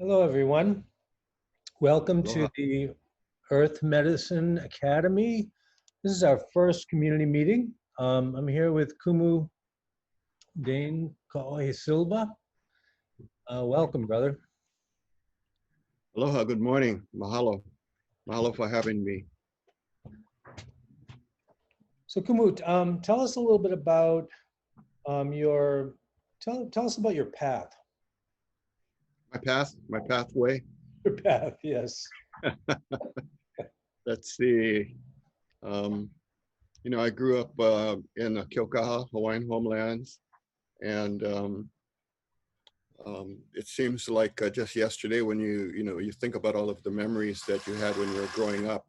Hello, everyone. Welcome to Aloha. the Earth Medicine Academy. This is our first community meeting. I'm here with Kumu, Dane, Silva. Welcome, brother. Aloha, good morning. Mahalo. Mahalo for having me. So Kumu, tell us a little bit about tell us about your path. My pathway. Your path, yes. Let's see. I grew up in Keokaha, Hawaiian homelands, and it seems like just yesterday when you think about all of the memories that you had when you were growing up.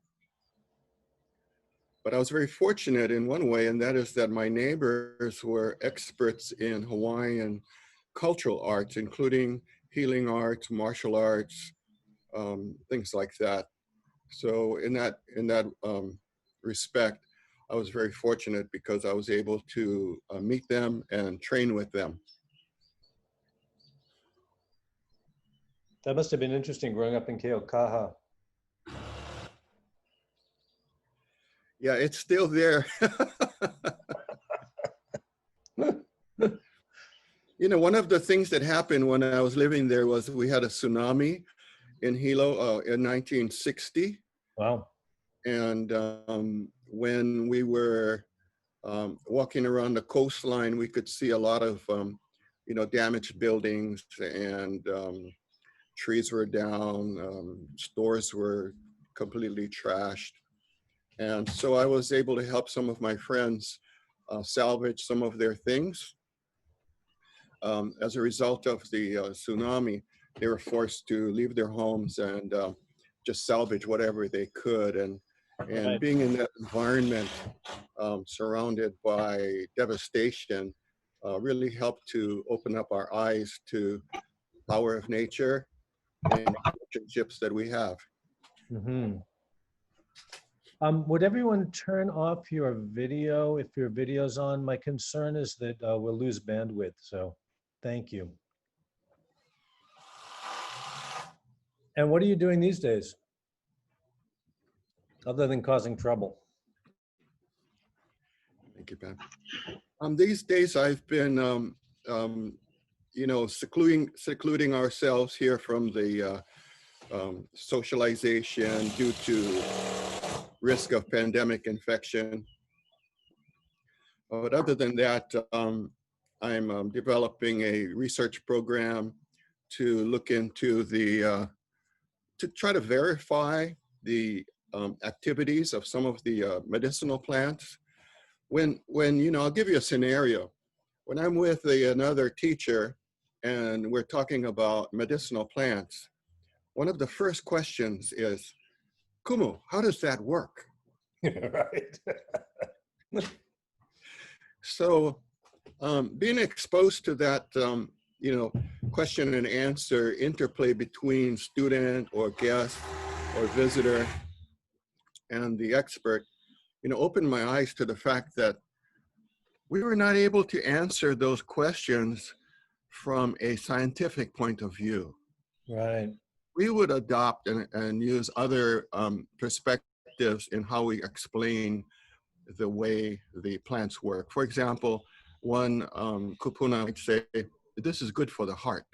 But I was very fortunate in one way, and that is that my neighbors were experts in Hawaiian cultural arts, including healing arts, martial arts, things like that. So in that respect, I was very fortunate because I was able to meet them and train with them. That must have been interesting growing up in Keokaha. Yeah, it's still there. One of the things that happened when I was living there was we had a tsunami in Hilo in 1960. Wow. And when we were walking around the coastline, we could see a lot of, damaged buildings, and trees were down, stores were completely trashed. And so I was able to help some of my friends salvage some of their things. As a result of the tsunami, they were forced to leave their homes and just salvage whatever they could. And Right. being in that environment, surrounded by devastation, really helped to open up our eyes to the power of nature and relationships that we have. Mm-hmm. Would everyone turn off your video if your video's on? My concern is that we'll lose bandwidth, so thank you. And what are you doing these days, other than causing trouble? Thank you, Ben. These days I've been, secluding ourselves here from the socialization due to risk of pandemic infection. But other than that, I'm developing a research program to look into to try to verify the activities of some of the medicinal plants. When I'll give you a scenario. When I'm with another teacher and we're talking about medicinal plants, one of the first questions is, Kumu, how does that work? Right. So being exposed to that, question and answer interplay between student or guest or visitor and the expert, opened my eyes to the fact that we were not able to answer those questions from a scientific point of view. Right. We would adopt and use other perspectives in how we explain the way the plants work. For example, one kupuna might say, this is good for the heart.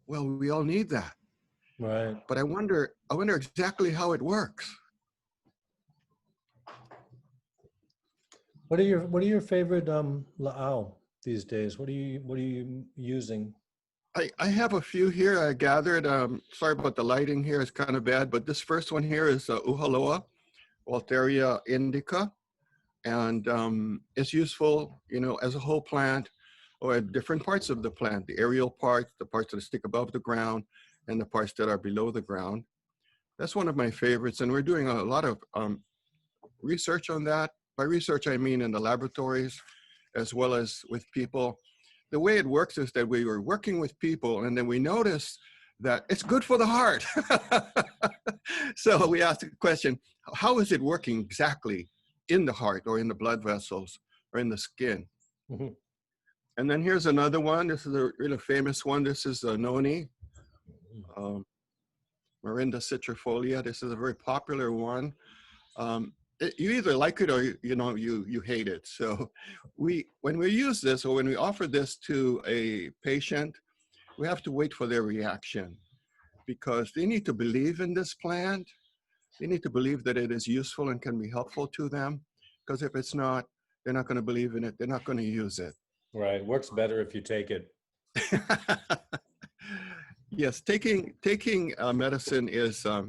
Well, we all need that. Right. But I wonder exactly how it works. What are your favorite la'au these days? What are you using? I have a few here I gathered. Sorry about the lighting here, it's kind of bad, but this first one here is Uhaloa, Walteria indica. And it's useful, as a whole plant or at different parts of the plant, the aerial parts, the parts that stick above the ground, and the parts that are below the ground. That's one of my favorites. And we're doing a lot of research on that. By research, I mean in the laboratories, as well as with people. The way it works is that we were working with people and then we noticed that it's good for the heart. So we asked the question, how is it working exactly in the heart or in the blood vessels or in the skin? Mm-hmm. And then here's another one. This is a really famous one. This is a noni, um, Morinda citrifolia. This is a very popular one. You either like it or you hate it. So when we use this or when we offer this to a patient, we have to wait for their reaction because they need to believe in this plant. They need to believe that it is useful and can be helpful to them. Because if it's not, they're not going to believe in it. They're not going to use it. Right. Works better if you take it. Yes, taking medicine is a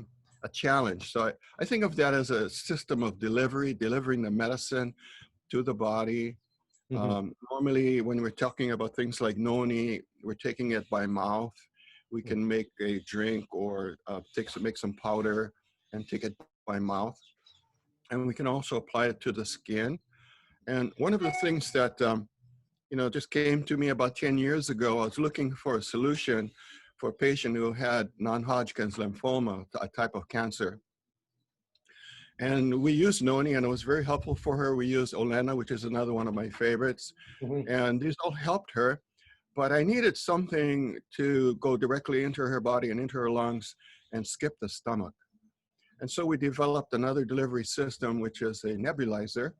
challenge. So I think of that as a system of delivering the medicine to the body. Normally, when we're talking about things like noni, we're taking it by mouth. We can make a drink or make some powder and take it by mouth. And we can also apply it to the skin. And one of the things that just came to me about 10 years ago, I was looking for a solution for a patient who had non-Hodgkin's lymphoma, a type of cancer. And we used noni, and it was very helpful for her. We used Olena, which is another one of my favorites. And these all helped her. But I needed something to go directly into her body and into her lungs and skip the stomach. And so we developed another delivery system, which is a nebulizer,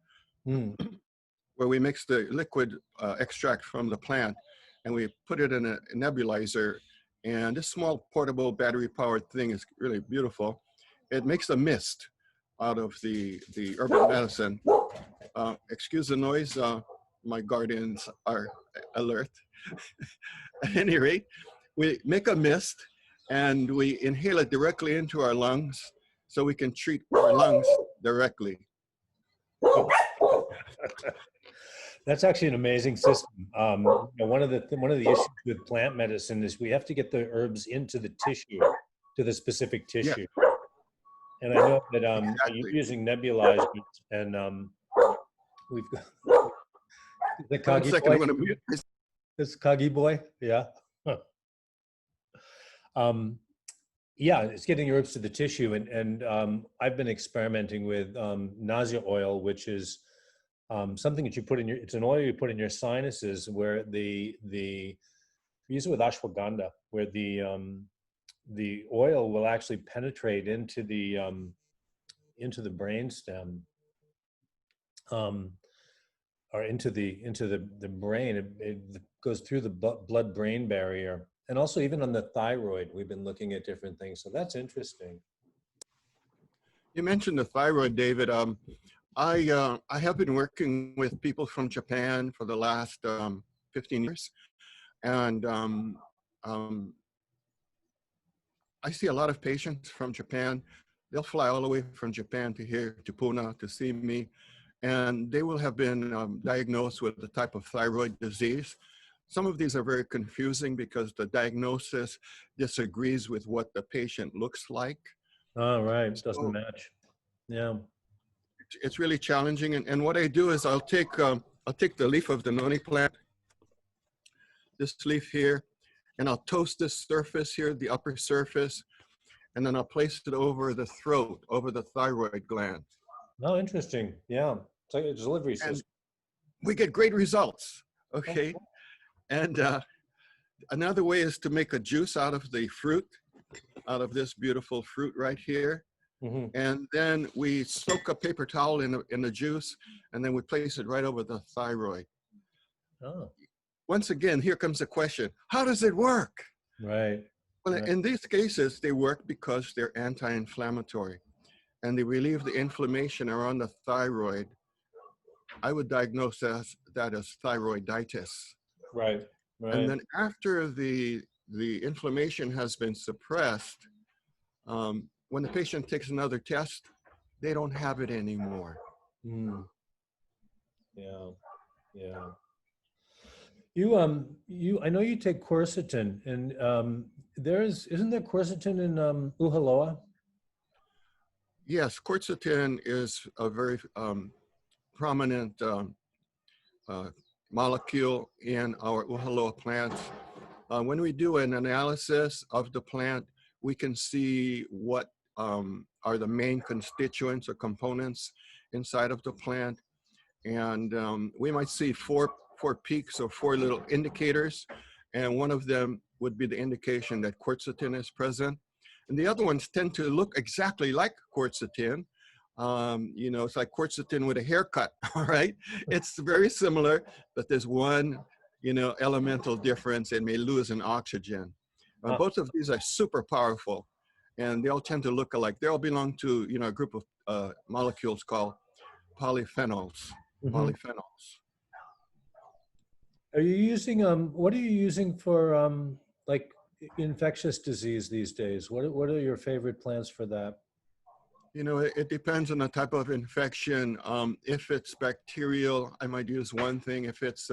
where we mix the liquid extract from the plant and we put it in a nebulizer. And this small portable battery-powered thing is really beautiful. It makes a mist out of the herbal medicine. Excuse the noise, my guardians are alert. At any rate, we make a mist and we inhale it directly into our lungs so we can treat our lungs directly. That's actually an amazing system. One of the issues with plant medicine is we have to get the herbs into the tissue, to the specific tissue. Yeah. And I know that Exactly. you're using nebulizers, and we've got the Kagi boy. I'm gonna mute this. This Kagi boy, yeah. Yeah, it's getting herbs to the tissue, and I've been experimenting with nausea oil, which is something that you put in it's an oil you put in your sinuses, where we use it with ashwagandha, where the oil will actually penetrate into the brainstem, or into the brain. It goes through the blood-brain barrier, and also even on the thyroid, we've been looking at different things. So that's interesting. You mentioned the thyroid, David. I have been working with people from Japan for the last 15 years, and I see a lot of patients from Japan. They'll fly all the way from Japan to here, to Pune, to see me, and they will have been diagnosed with a type of thyroid disease. Some of these are very confusing because the diagnosis disagrees with what the patient looks like. Oh, right, it doesn't match. Yeah. It's really challenging, and what I do is I'll take the leaf of the noni plant, this leaf here, and I'll toast this surface here, the upper surface, and then I'll place it over the throat, over the thyroid gland. Oh, interesting. Yeah, it's like a delivery system. And we get great results. Okay, and another way is to make a juice out of the fruit, out of this beautiful fruit right here. And then we soak a paper towel in the juice, and then we place it right over the thyroid. Oh. Once again, here comes the question: how does it work? Right. Well, right. In these cases, they work because they're anti-inflammatory, and they relieve the inflammation around the thyroid. I would diagnose that as thyroiditis. Right. Right. And then after the inflammation has been suppressed, when the patient takes another test, they don't have it anymore. Yeah, yeah. I know you take quercetin, and isn't there quercetin in Uhaloa? Yes, quercetin is a very prominent molecule in our Uhaloa plants. When we do an analysis of the plant, we can see what are the main constituents or components inside of the plant. And we might see four peaks or four little indicators. And one of them would be the indication that quercetin is present. And the other ones tend to look exactly like quercetin. It's like quercetin with a haircut, all right? It's very similar, but there's one, elemental difference. It may lose in oxygen. Huh. Both of these are super powerful, and they all tend to look alike. They all belong to, a group of molecules called polyphenols. Mhm. Polyphenols. Are you using what are you using for like infectious disease these days? What are your favorite plants for that? It depends on the type of infection. If it's bacterial, I might use one thing. If it's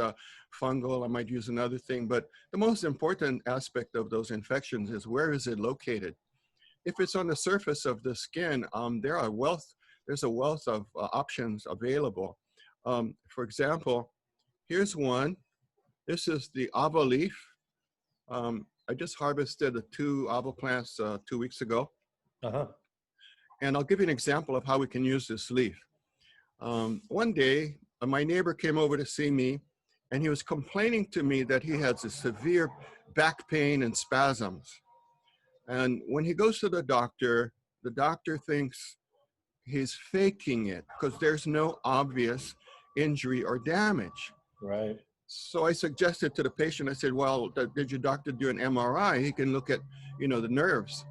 fungal, I might use another thing. But the most important aspect of those infections is where is it located? If it's on the surface of the skin, there's a wealth of options available. For example, here's one. This is the ava leaf. I just harvested the 2 ava plants 2 weeks ago. Uh-huh. And I'll give you an example of how we can use this leaf. One day, my neighbor came over to see me, and he was complaining to me that he has a severe back pain and spasms. And when he goes to the doctor thinks he's faking it because there's no obvious injury or damage. Right. So I suggested to the patient, I said, well, did your doctor do an MRI? He can look at, the nerves.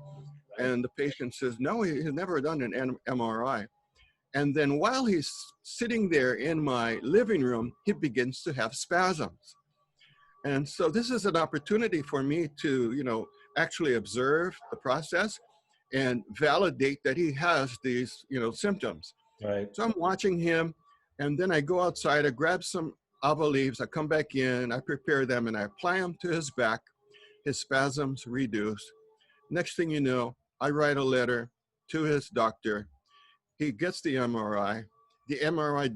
Right. And the patient says, no, he's never done an MRI. And then while he's sitting there in my living room, he begins to have spasms. And so this is an opportunity for me to, actually observe the process and validate that he has these, symptoms. Right. So I'm watching him, and then I go outside, I grab some ava leaves, I come back in, I prepare them, and I apply them to his back. His spasms reduce. Next thing you know, I write a letter to his doctor. He gets the MRI. The MRI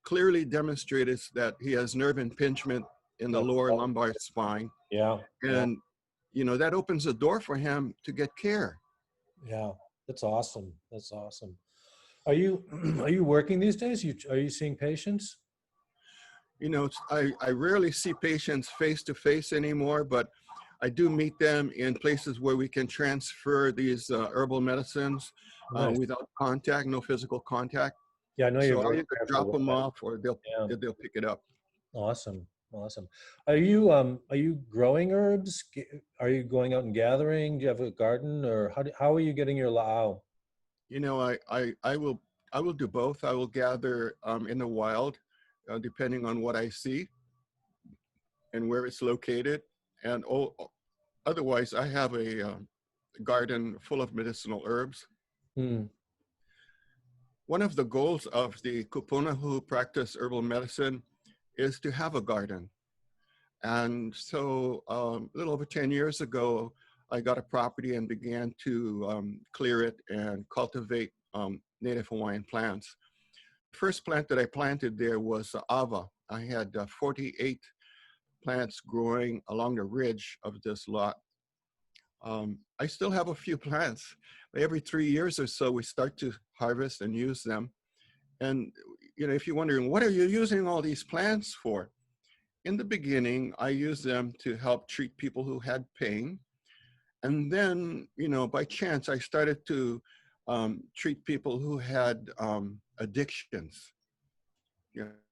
clearly demonstrates that he has nerve impingement in the lower lumbar spine. Yeah. And, that opens the door for him to get care. Yeah. That's awesome. That's awesome. Are you are you working these days? Are you seeing patients? I rarely see patients face to face anymore, but I do meet them in places where we can transfer these herbal medicines Nice. without contact, no physical contact. Yeah, I know you're So I'll very either careful drop with them that. off or Yeah. they'll pick it up. Awesome. Awesome. Are you growing herbs? Are you going out and gathering? Do you have a garden, or how are you getting your lao? I will do both. I will gather in the wild, depending on what I see and where it's located. And otherwise, I have a garden full of medicinal herbs. Hmm. One of the goals of the Kupuna who practice herbal medicine is to have a garden. And so a little over 10 years ago, I got a property and began to clear it and cultivate native Hawaiian plants. The first plant that I planted there was ava. I had 48 plants growing along the ridge of this lot. I still have a few plants. Every 3 years or so, we start to harvest and use them. And if you're wondering, what are you using all these plants for? In the beginning, I used them to help treat people who had pain. And then, by chance, I started to treat people who had addictions,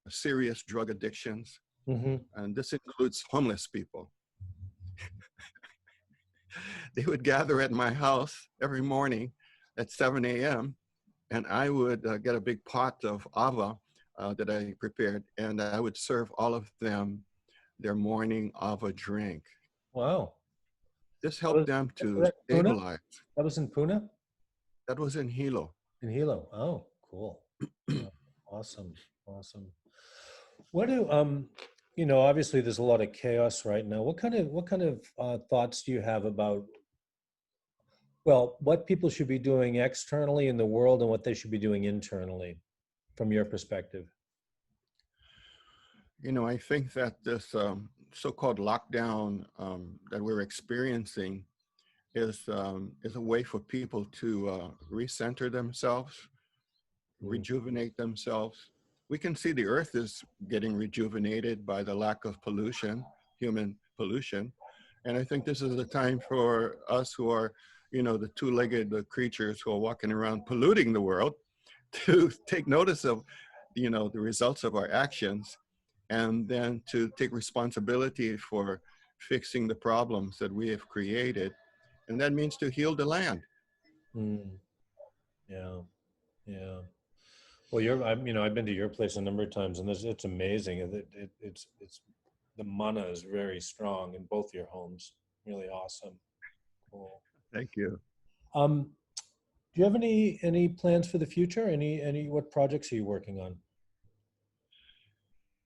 serious drug addictions. Mm-hmm. And this includes homeless people. They would gather at my house every morning at 7 a.m. and I would get a big pot of ava that I prepared, and I would serve all of them their morning ava drink. Wow. This That helped was, them was to that Puna? stabilize. That was in Puna? That was in Hilo. In Hilo. Oh, cool. Oh, awesome. Awesome. What do obviously there's a lot of chaos right now. What kind of thoughts do you have about, well, what people should be doing externally in the world and what they should be doing internally from your perspective? I think that this so-called lockdown that we're experiencing is a way for people to recenter themselves, Mm. rejuvenate themselves. We can see the earth is getting rejuvenated by the lack of pollution, human pollution. And I think this is the time for us who are, the two-legged creatures who are walking around polluting the world to take notice of, the results of our actions, and then to take responsibility for fixing the problems that we have created. And that means to heal the land. Mm, yeah, yeah. Well, I've been to your place a number of times, and it's amazing. It's the mana is very strong in both your homes. Really awesome. Cool. Thank you. Um, do you have any plans for the future? What projects are you working on?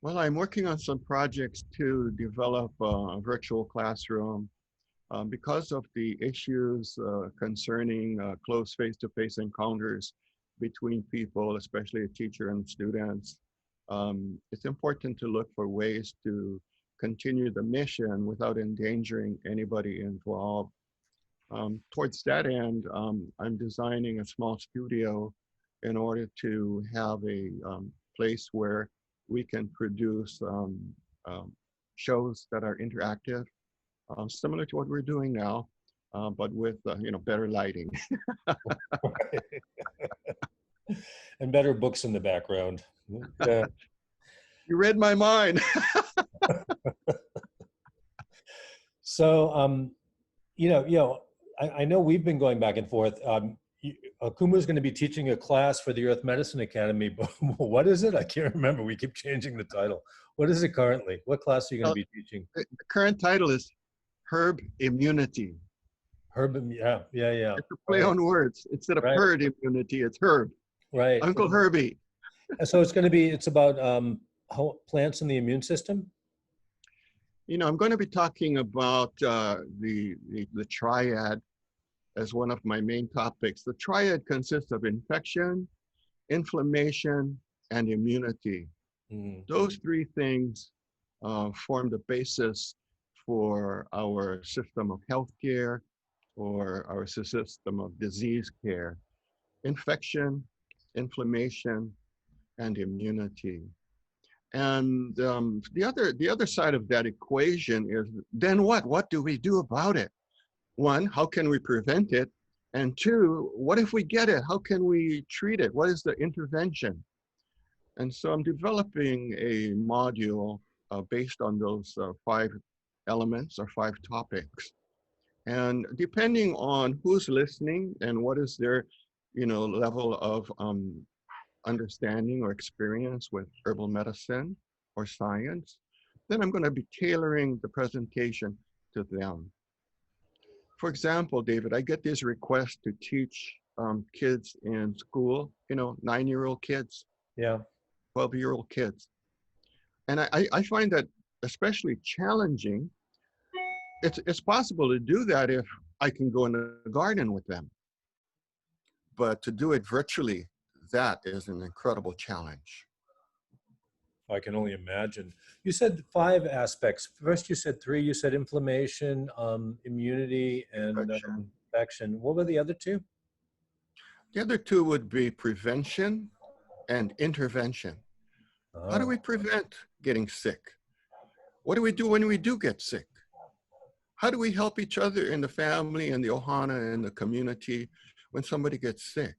Well, I'm working on some projects to develop a virtual classroom because of the issues concerning close face-to-face encounters between people, especially a teacher and students. It's important to look for ways to continue the mission without endangering anybody involved. Towards that end, I'm designing a small studio in order to have a place where we can produce um, shows that are interactive, similar to what we're doing now, but with better lighting. And better books in the background. Yeah. You read my mind. So, I know we've been going back and forth. Kumu is going to be teaching a class for the Earth Medicine Academy, but what is it? I can't remember. We keep changing the title. What is it currently? What class are you going to be teaching? The current title is Herb Immunity. Herb, yeah. It's a play on words. Instead of herd immunity, it's herb. Right. Uncle Herbie. So it's about plants and the immune system. I'm going to be talking about the triad as one of my main topics. The triad consists of infection, inflammation, and immunity. Those three things form the basis for our system of healthcare or our system of disease care. Infection, inflammation, and immunity. And the other side of that equation is, then what? What do we do about it? One, how can we prevent it? And two, what if we get it? How can we treat it? What is the intervention? And so I'm developing a module based on those 5 elements or 5 topics. And depending on who's listening and what is their, level of understanding or experience with herbal medicine or science, then I'm going to be tailoring the presentation to them. For example, David, I get these requests to teach kids in school, 9-year-old kids, 12-year-old kids. And I find that especially challenging. It's possible to do that if I can go in the garden with them. But to do it virtually, that is an incredible challenge. I can only imagine. You said 5 aspects. First, you said 3. You said inflammation, immunity, and infection. What were the other 2? The other 2 would be prevention and intervention. How do we prevent getting sick? What do we do when we do get sick? How do we help each other in the family and the ohana and the community when somebody gets sick?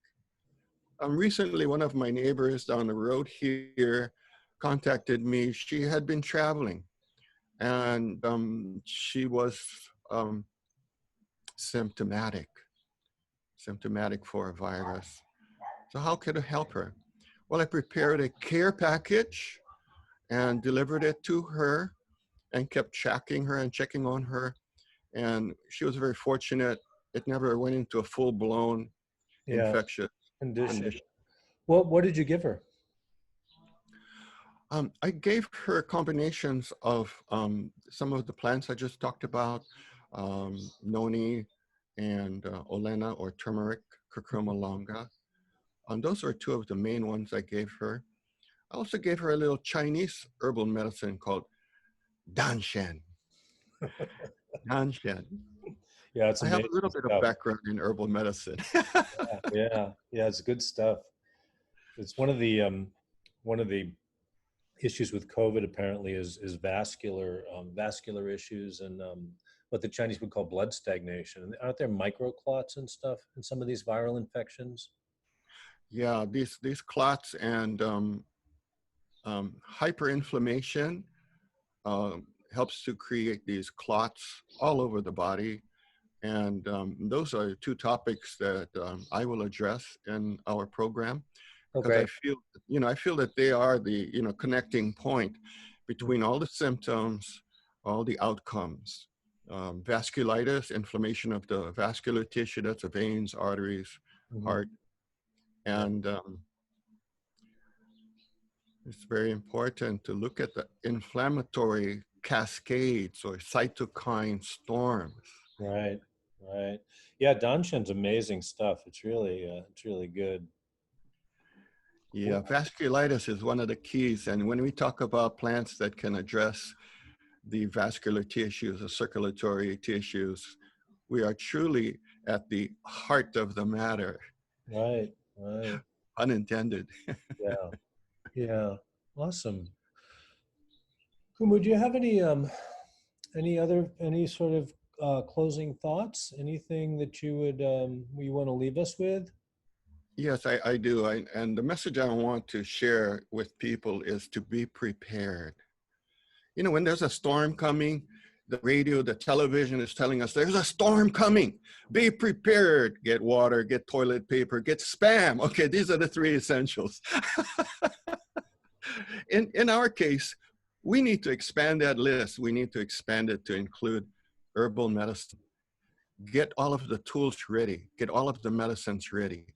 Recently, one of my neighbors down the road here contacted me. She had been traveling and she was symptomatic for a virus. So how could I help her? Well, I prepared a care package and delivered it to her and kept tracking her and checking on her. And she was very fortunate. It never went into a full-blown infectious condition. What did you give her? I gave her combinations of some of the plants I just talked about, noni and olena or turmeric, curcuma longa. Those are 2 of the main ones I gave her. I also gave her a little Chinese herbal medicine called danshen. Danshen. Yeah, it's amazing. I have a little bit of background in herbal medicine. yeah, it's good stuff. It's one of the issues with COVID apparently is vascular issues and what the Chinese would call blood stagnation. And aren't there microclots and stuff in some of these viral infections? Yeah, these clots and hyperinflammation helps to create these clots all over the body. And those are two topics that I will address in our program, Oh, because I great. feel, I feel that they are the, connecting point between all the symptoms, all the outcomes. Vasculitis, inflammation of the vascular tissue, that's the veins, arteries, Mhm. heart. And it's very important to look at the inflammatory cascades or cytokine storms. Right, right. Yeah, Danshan's amazing stuff. It's really good. Yeah, Cool. vasculitis is one of the keys. And when we talk about plants that can address the vascular tissues, the circulatory tissues, we are truly at the heart of the matter, Right, right. unintended. Yeah, yeah. Awesome. Kumu, do you have any sort of closing thoughts? Anything that you want to leave us with? Yes, I do. And the message I want to share with people is to be prepared. When there's a storm coming, the radio, the television is telling us there's a storm coming. Be prepared. Get water, get toilet paper, get Spam. Okay, these are the three essentials. In our case, we need to expand that list. We need to expand it to include herbal medicine. Get all of the tools ready. Get all of the medicines ready.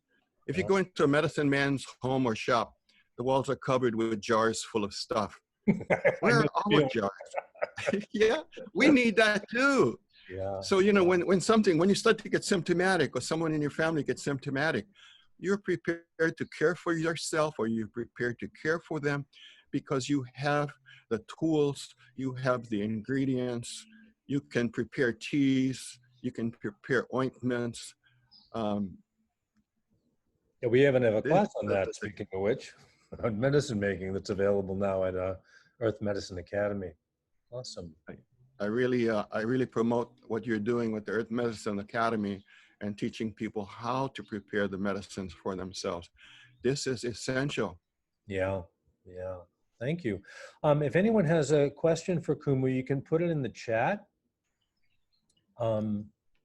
If you Yeah. go into a medicine man's home or shop, the walls are covered with jars full of stuff. I Where know are the our feeling. jars? Yeah, we need that too. Yeah. So, when you start to get symptomatic or someone in your family gets symptomatic, you're prepared to care for yourself or you're prepared to care for them because you have the tools, you have the ingredients, you can prepare teas, you can prepare ointments. Um, Yeah, we even have a this, class on that, speaking of which, on medicine making that's available now at Earth Medicine Academy. Awesome. I really promote what you're doing with the Earth Medicine Academy and teaching people how to prepare the medicines for themselves. This is essential. Yeah, yeah. Thank you. If anyone has a question for Kumu, you can put it in the chat.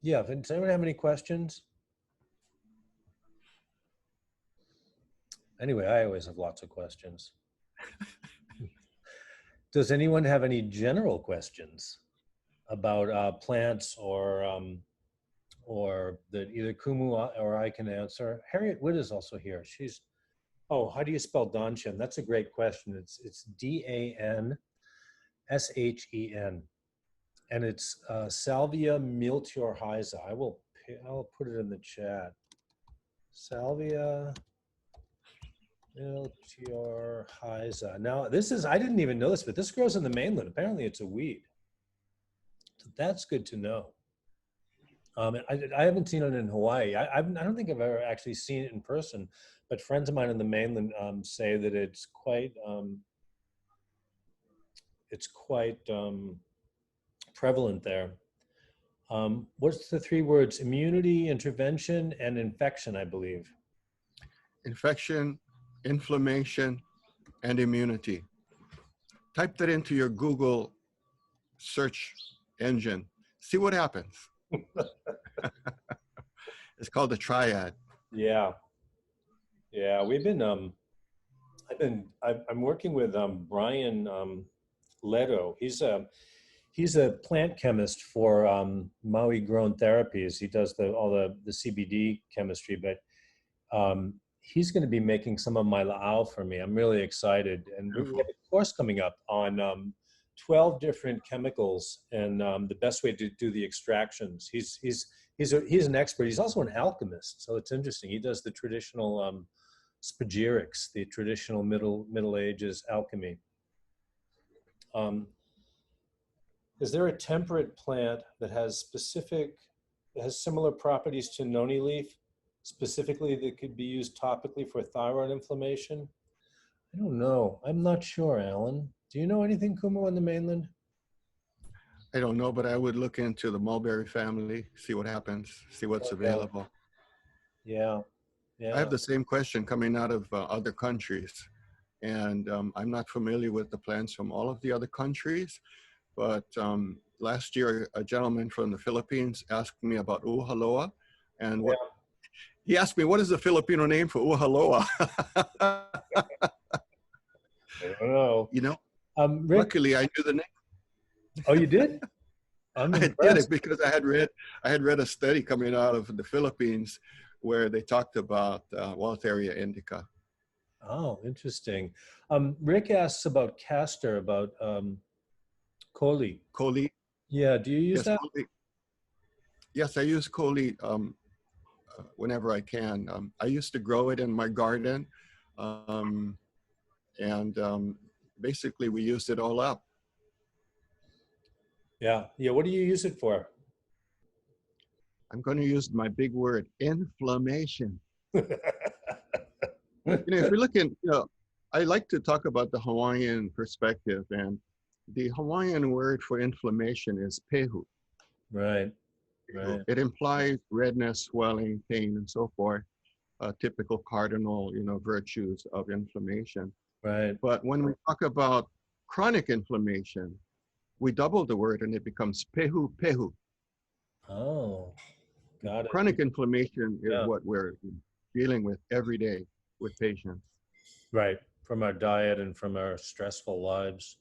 Yeah, does anyone have any questions? Anyway, I always have lots of questions. Does anyone have any general questions about plants or that either Kumu or I can answer? Harriet Witt is also here. Oh, how do you spell Danshen? That's a great question. It's Danshen, and it's Salvia miltiorhiza. I'll put it in the chat. Salvia miltiorhiza. Now I didn't even know this, but this grows in the mainland. Apparently, it's a weed. So that's good to know. I haven't seen it in Hawaii. I don't think I've ever actually seen it in person, but friends of mine in the mainland say that it's quite prevalent there. What's the three words? Immunity, intervention, and infection, I believe. Infection, inflammation, and immunity. Type that into your Google search engine. See what happens. It's called the triad. Yeah, yeah. I'm working with Brian Leto. He's a plant chemist for Maui Grown Therapies. He does all the CBD chemistry, but he's going to be making some of my la'au for me. I'm really excited, and we Beautiful. have a course coming up on 12 different chemicals and the best way to do the extractions. He's an expert. He's also an alchemist, so it's interesting. He does the traditional spagyrics, the traditional Middle Ages alchemy. Is there a temperate plant that has similar properties to noni leaf, specifically that could be used topically for thyroid inflammation? I don't know. I'm not sure, Alan. Do you know anything, Kumu, on the mainland? I don't know, but I would look into the mulberry family, see what happens, see what's Okay. available. Yeah. I have Yeah. the same question coming out of other countries. And I'm not familiar with the plants from all of the other countries, but last year, a gentleman from the Philippines asked me about uhaloa, and what he asked me, what is the Filipino name for uhaloa? I don't know. You know, Rick, luckily I knew the name. oh, you did? I'm I did it impressed. because I had read a study coming out of the Philippines where they talked about Walteria indica. Oh, interesting. Rick asks about castor, about Koli. Coli, Yeah, do you use yes, that? coli. Yes, I use coli whenever I can. I used to grow it in my garden, um, and basically we used it all up. Yeah. Yeah. What do you use it for? I'm going to use my big word, inflammation. You know, if we look in, you know, I like to talk about the Hawaiian perspective, and the Hawaiian word for inflammation is pehu. Right. Right. It implies redness, swelling, pain, and so forth, typical cardinal, you know, virtues of inflammation. Right. But when we talk about chronic inflammation, we double the word and it becomes pehu pehu. Oh, got it. Chronic inflammation is Yeah. what we're dealing with every day with patients. Right. From our diet and from our stressful lives.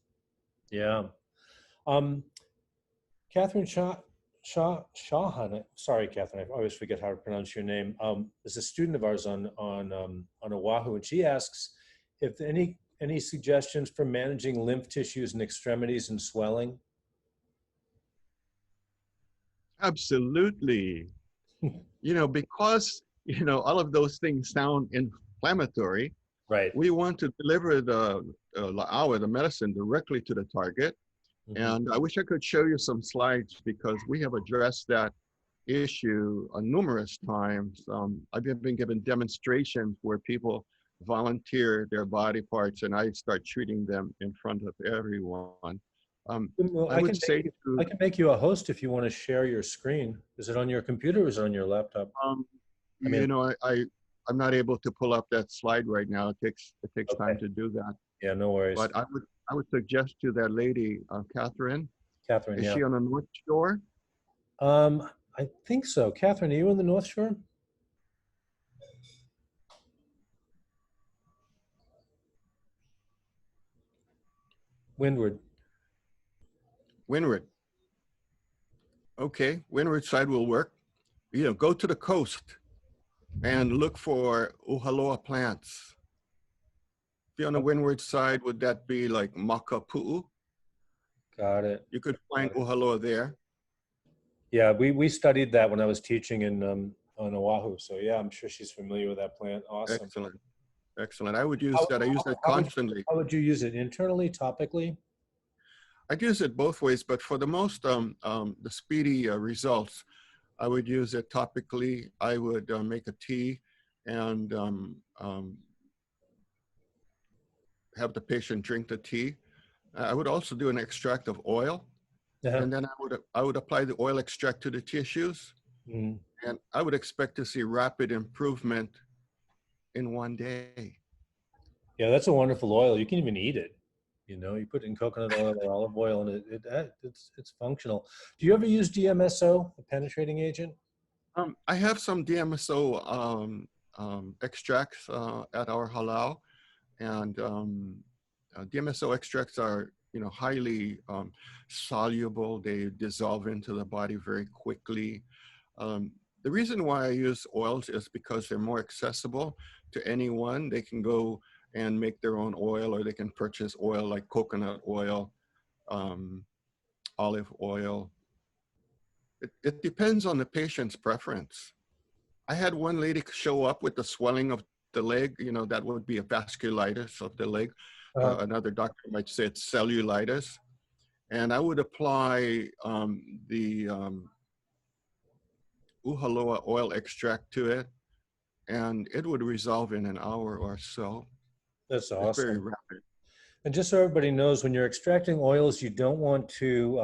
Yeah. Um, Catherine Shawhan, sorry, Catherine, I always forget how to pronounce your name. Is a student of ours on Oahu, and she asks if any suggestions for managing lymph tissues and extremities and swelling. Absolutely. You know, because, you know, all of those things sound inflammatory, Right. we want to deliver the medicine directly to the target. Mhm. And I wish I could show you some slides because we have addressed that issue numerous times. I've been given demonstrations where people volunteer their body parts and I start treating them in front of everyone. Well, I would say I to, can make you a host if you want to share your screen. Is it on your computer or is it on your laptop? um, I mean, you know, I'm not able to pull up that slide right now. It takes time okay. to do that. Yeah, no worries. But I would suggest to that lady, Catherine, Catherine, is yeah. she on the North Shore? I think so. Catherine, are you in the North Shore? Windward. Windward. Okay, windward side will work. You know, go to the coast and look for uhaloa plants. If you're on the windward side, would that be like makapu'u? Got it. You could find Got it. uhaloa there. Yeah, we studied that when I was teaching in on Oahu. So yeah, I'm sure she's familiar with that plant. Awesome. Excellent, excellent. I would use that. I use that How constantly. how would you use it internally, topically? I'd use it both ways, but for the most, the speedy results, I would use it topically. I would make a tea and have the patient drink the tea. I would also do an extract of oil, Uh-huh. and then I would apply the oil extract to the tissues, Mhm. and I would expect to see rapid improvement in one day. Yeah, that's a wonderful oil. You can even eat it. You know, you put it in coconut oil or olive oil, and it's functional. Do you ever use DMSO, a penetrating agent? I have some DMSO extracts at our halal, and DMSO extracts are, you know, highly soluble. They dissolve into the body very quickly. Um, the reason why I use oils is because they're more accessible to anyone. They can go and make their own oil, or they can purchase oil like coconut oil, um, olive oil. It depends on the patient's preference. I had one lady show up with the swelling of the leg. You know, that would be a vasculitis of the leg. Another doctor might say it's cellulitis. And I would apply the uhaloa oil extract to it, and it would resolve in an hour or so. That's It's very awesome. rapid. And just so everybody knows, when you're extracting oils, you don't want to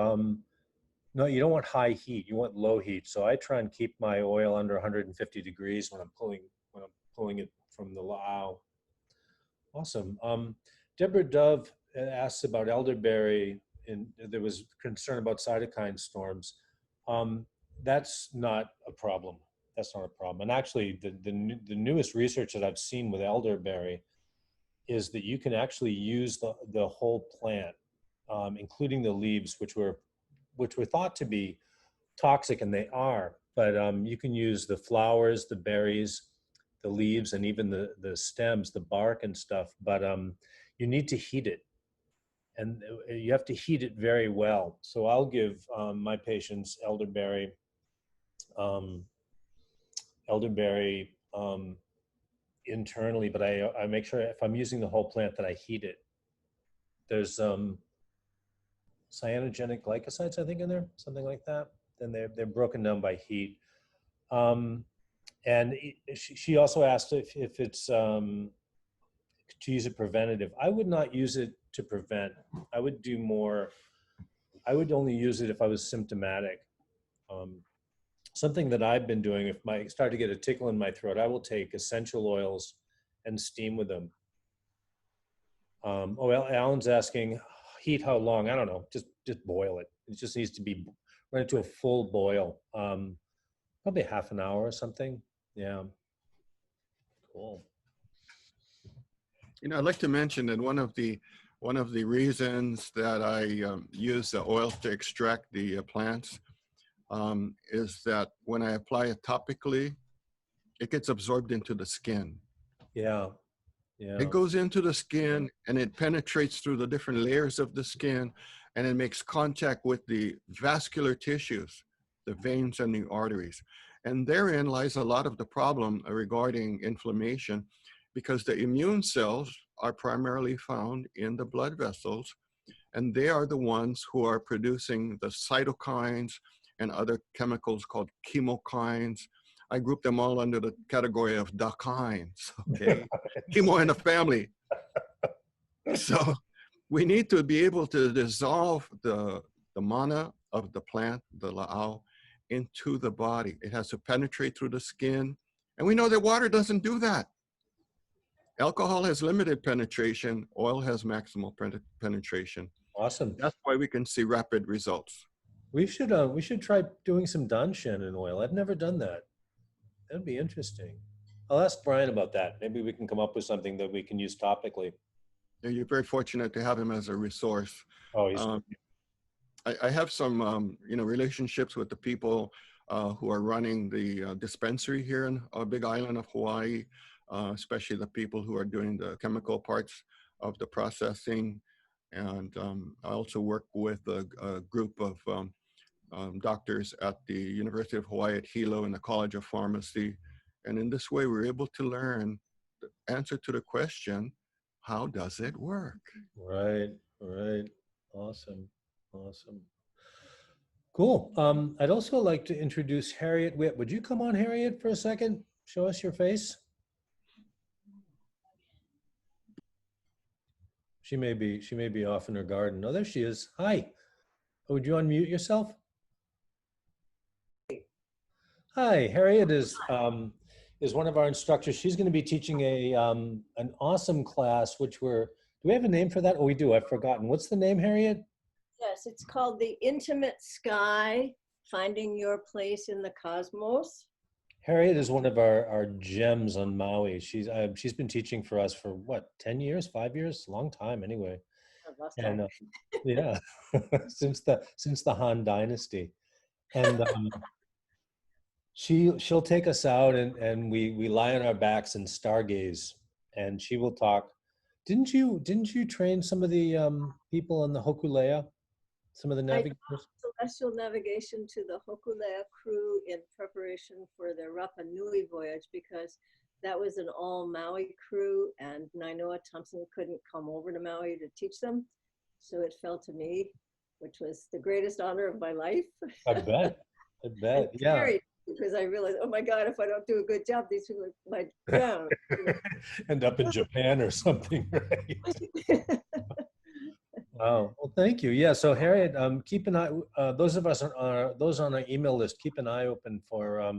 No, you don't want high heat. You want low heat. So I try and keep my oil under 150 degrees when I'm pulling it from the lao. Awesome. Deborah Dove asks about elderberry, and there was concern about cytokine storms. Um, that's not a problem. That's not a problem. And actually, the newest research that I've seen with elderberry is that you can actually use the whole plant, including the leaves, which were thought to be toxic, and they are. But you can use the flowers, the berries, the leaves, and even the stems, the bark and stuff. But you need to heat it, and you have to heat it very well. So I'll give my patients um, elderberry internally, but I make sure if I'm using the whole plant that I heat it. There's cyanogenic glycosides, I think, in there, something like that. Then they're broken down by heat. Um, and she also asked if it's to use it preventative. I would not use it to prevent. I would do more. I would only use it if I was symptomatic. Um, Something that I've been doing, if I start to get a tickle in my throat, I will take essential oils and steam with them. Well, Alan's asking, heat how long? I don't know. Just boil it. It just needs to be run into a full boil. Probably half an hour or something. Yeah. Cool. You know, I'd like to mention that one of the reasons that I use the oil to extract the plants is that when I apply it topically, it gets absorbed into the skin. Yeah. Yeah. It goes into the skin and it penetrates through the different layers of the skin, and it makes contact with the vascular tissues, the veins and the arteries. And therein lies a lot of the problem regarding inflammation, because the immune cells are primarily found in the blood vessels, and they are the ones who are producing the cytokines and other chemicals called chemokines. I group them all under the category of dakines, okay? Chemo in the family. So we need to be able to dissolve the mana of the plant, the lao, into the body. It has to penetrate through the skin. And we know that water doesn't do that. Alcohol has limited penetration. Oil has maximal penetration. Awesome. That's why we can see rapid results. We should try doing some Danshan in oil. I've never done that. That'd be interesting. I'll ask Brian about that. Maybe we can come up with something that we can use topically. You're very fortunate to have him as a resource. Oh, he's I have some relationships with the people who are running the dispensary here in Big Island of Hawaii, especially the people who are doing the chemical parts of the processing. And I also work with a group of doctors at the University of Hawaii at Hilo and the College of Pharmacy. And in this way, we're able to learn the answer to the question, how does it work? right. Awesome. Cool. I'd also like to introduce Harriet Witt. Would you come on, Harriet, for a second? Show us your face. She may be off in her garden. Oh, there she is. Hi. Oh, would you unmute yourself? Hi, Harriet is one of our instructors. She's going to be teaching an awesome class, do we have a name for that? Oh, we do. I've forgotten. What's the name, Harriet? Yes, it's called The Intimate Sky, Finding Your Place in the Cosmos. Harriet is one of our gems on Maui. She's been teaching for us for what, 10 years, 5 years, long time anyway. And yeah, since the Han Dynasty, and she'll take us out and we lie on our backs and stargaze, and she will talk. Didn't you train some of the people on the Hokulea? Some of the navigators? Celestial navigation to the Hokulea crew in preparation for their Rapa Nui voyage, because that was an all Maui crew and Nainoa Thompson couldn't come over to Maui to teach them. So it fell to me, which was the greatest honor of my life. I bet. Yeah. Because I realized, oh my God, if I don't do a good job, these people might drown. End up in Japan or something, right? Wow. Well, thank you. Yeah, so Harriet, keep an eye, those of us those on our email list, keep an eye open for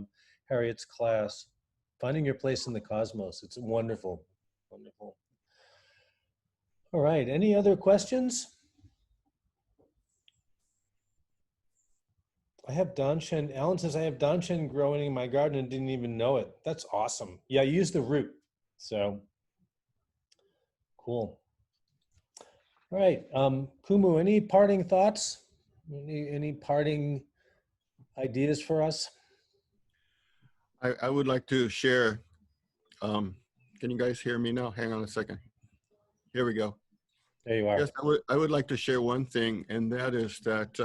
Harriet's class, Finding Your Place in the Cosmos. It's wonderful, wonderful. All right, any other questions? I have Danshan, Alan says, I have Danshan growing in my garden and didn't even know it. That's awesome. Yeah, use the root, so cool. All right, Kumu, any parting thoughts? Any parting ideas for us? I would like to share, can you guys hear me now? Hang on a second. Here we go. There you are. Yes, I would like to share one thing, and that is that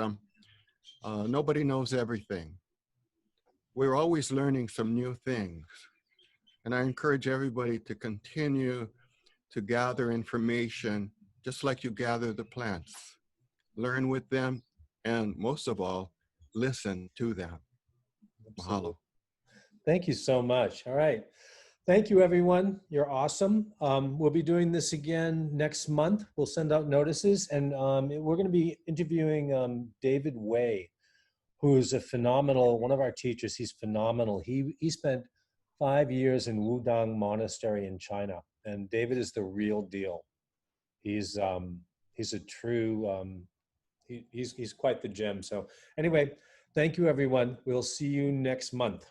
nobody knows everything. We're always learning some new things. And I encourage everybody to continue to gather information just like you gather the plants. Learn with them, and most of all, listen to them. Absolutely. Mahalo. Thank you so much. All right. Thank you, everyone. You're awesome. We'll be doing this again next month. We'll send out notices, and we're going to be interviewing David Way, who's a phenomenal, one of our teachers. He's phenomenal. He spent 5 years in Wudang Monastery in China, and David is the real deal. He's a true, he's quite the gem. So anyway, thank you, everyone. We'll see you next month.